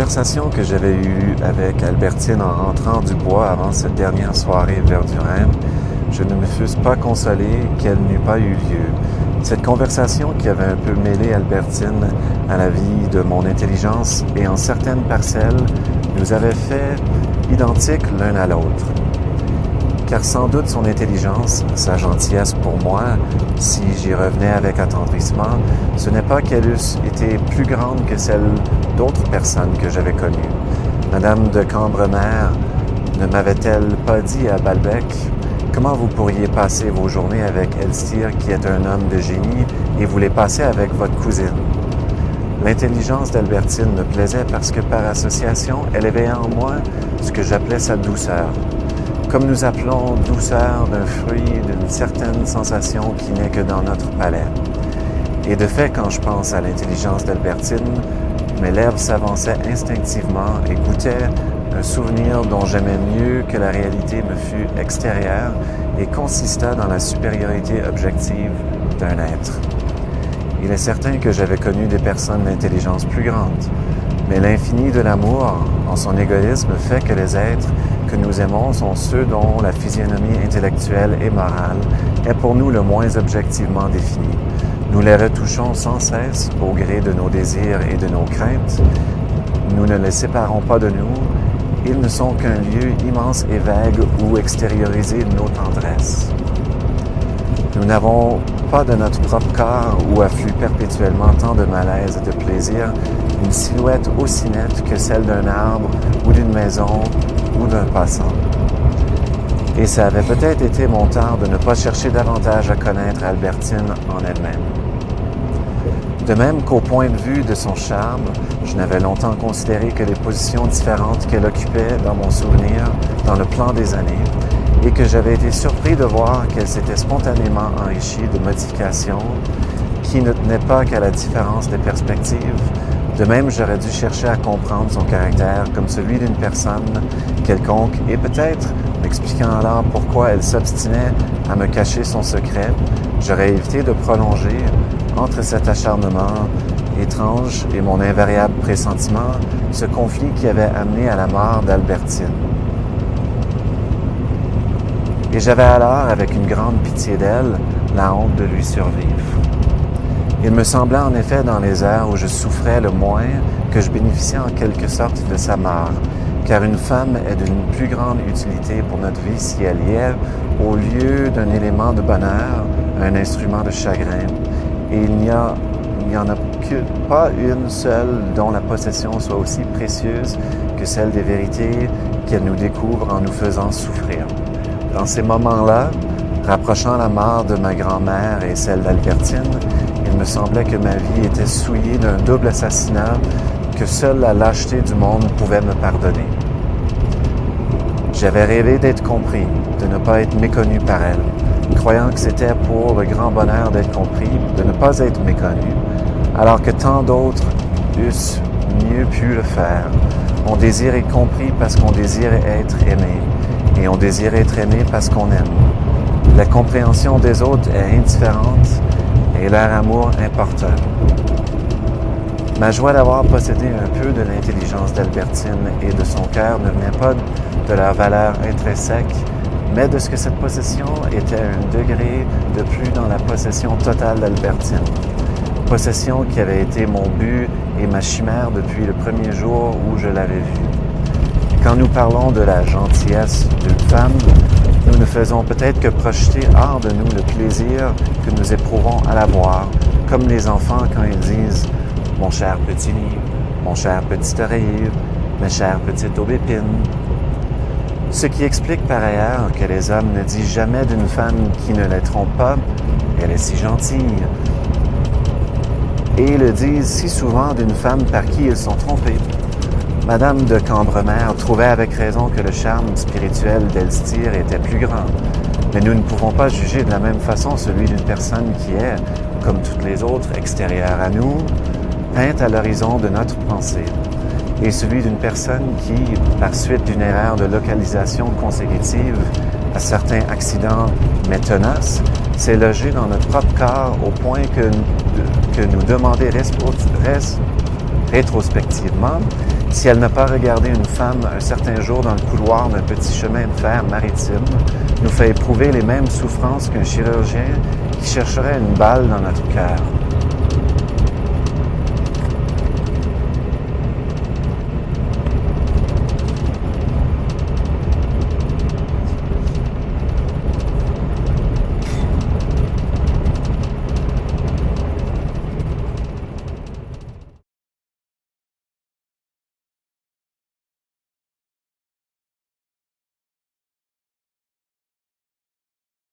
conversation que j'avais eue avec Albertine en rentrant du bois avant cette dernière soirée verdurine, je ne me fusse pas consolé qu'elle n'eût pas eu lieu. Cette conversation qui avait un peu mêlé Albertine à la vie de mon intelligence et en certaines parcelles nous avait fait identiques l'un à l'autre. Car sans doute son intelligence, sa gentillesse pour moi, si j'y revenais avec attendrissement, ce n'est pas qu'elle eusse été plus grande que celle d'autres personnes que j'avais connues. Madame de Cambremer ne m'avait-elle pas dit à Balbec « Comment vous pourriez passer vos journées avec Elstir, qui est un homme de génie, et vous les passez avec votre cousine ?» L'intelligence d'Albertine me plaisait parce que, par association, elle éveillait en moi ce que j'appelais sa douceur. Comme nous appelons douceur d'un fruit, d'une certaine sensation qui n'est que dans notre palais. Et de fait, quand je pense à l'intelligence d'Albertine, mes lèvres s'avançaient instinctivement et goûtaient un souvenir dont j'aimais mieux que la réalité me fût extérieure et consista dans la supériorité objective d'un être. Il est certain que j'avais connu des personnes d'intelligence plus grande, mais l'infini de l'amour, en son égoïsme, fait que les êtres que nous aimons sont ceux dont la physionomie intellectuelle et morale est pour nous le moins objectivement définie. Nous les retouchons sans cesse au gré de nos désirs et de nos craintes. Nous ne les séparons pas de nous. Ils ne sont qu'un lieu immense et vague où extérioriser nos tendresses. Nous n'avons pas de notre propre corps où afflue perpétuellement tant de malaise et de plaisir une silhouette aussi nette que celle d'un arbre ou d'une maison ou d'un passant. Et ça avait peut-être été mon tort de ne pas chercher davantage à connaître Albertine en elle-même. De même qu'au point de vue de son charme, je n'avais longtemps considéré que les positions différentes qu'elle occupait dans mon souvenir dans le plan des années, et que j'avais été surpris de voir qu'elle s'était spontanément enrichie de modifications qui ne tenaient pas qu'à la différence des perspectives. De même, j'aurais dû chercher à comprendre son caractère comme celui d'une personne quelconque et peut-être, m'expliquant alors pourquoi elle s'obstinait à me cacher son secret, j'aurais évité de prolonger, entre cet acharnement étrange et mon invariable pressentiment, ce conflit qui avait amené à la mort d'Albertine. Et j'avais alors, avec une grande pitié d'elle, la honte de lui survivre. Il me semblait en effet dans les heures où je souffrais le moins que je bénéficiais en quelque sorte de sa mort, car une femme est d'une plus grande utilité pour notre vie si elle y est, au lieu d'un élément de bonheur, un instrument de chagrin, et il n'y en a pas une seule dont la possession soit aussi précieuse que celle des vérités qu'elle nous découvre en nous faisant souffrir. Dans ces moments-là, rapprochant la mort de ma grand-mère et celle d'Albertine, il me semblait que ma vie était souillée d'un double assassinat que seule la lâcheté du monde pouvait me pardonner. J'avais rêvé d'être compris, de ne pas être méconnu par elle, croyant que c'était pour le grand bonheur d'être compris, de ne pas être méconnu, alors que tant d'autres eussent mieux pu le faire. On désire être compris parce qu'on désire être aimé, et on désire être aimé parce qu'on aime. La compréhension des autres est indifférente et leur amour important. Ma joie d'avoir possédé un peu de l'intelligence d'Albertine et de son cœur ne venait pas de leur valeur intrinsèque, mais de ce que cette possession était un degré de plus dans la possession totale d'Albertine. Possession qui avait été mon but et ma chimère depuis le premier jour où je l'avais vue. Quand nous parlons de la gentillesse d'une femme, nous ne faisons peut-être que projeter hors de nous le plaisir que nous éprouvons à la voir, comme les enfants quand ils disent « Mon cher petit lit, mon cher petit oreiller, mes chères petites aubépines ». Ce qui explique par ailleurs que les hommes ne disent jamais d'une femme qui ne les trompe pas « Elle est si gentille ». Et le disent si souvent d'une femme par qui ils sont trompés. Madame de Cambremer trouvait avec raison que le charme spirituel d'Elstir était plus grand, mais nous ne pouvons pas juger de la même façon celui d'une personne qui est, comme toutes les autres, extérieure à nous, peinte à l'horizon de notre pensée, et celui d'une personne qui, par suite d'une erreur de localisation consécutive à certains accidents mais tenaces, s'est logé dans notre propre corps au point que nous demander rétrospectivement Si elle n'a pas regardé une femme un certain jour dans le couloir d'un petit chemin de fer maritime, nous fait éprouver les mêmes souffrances qu'un chirurgien qui chercherait une balle dans notre cœur.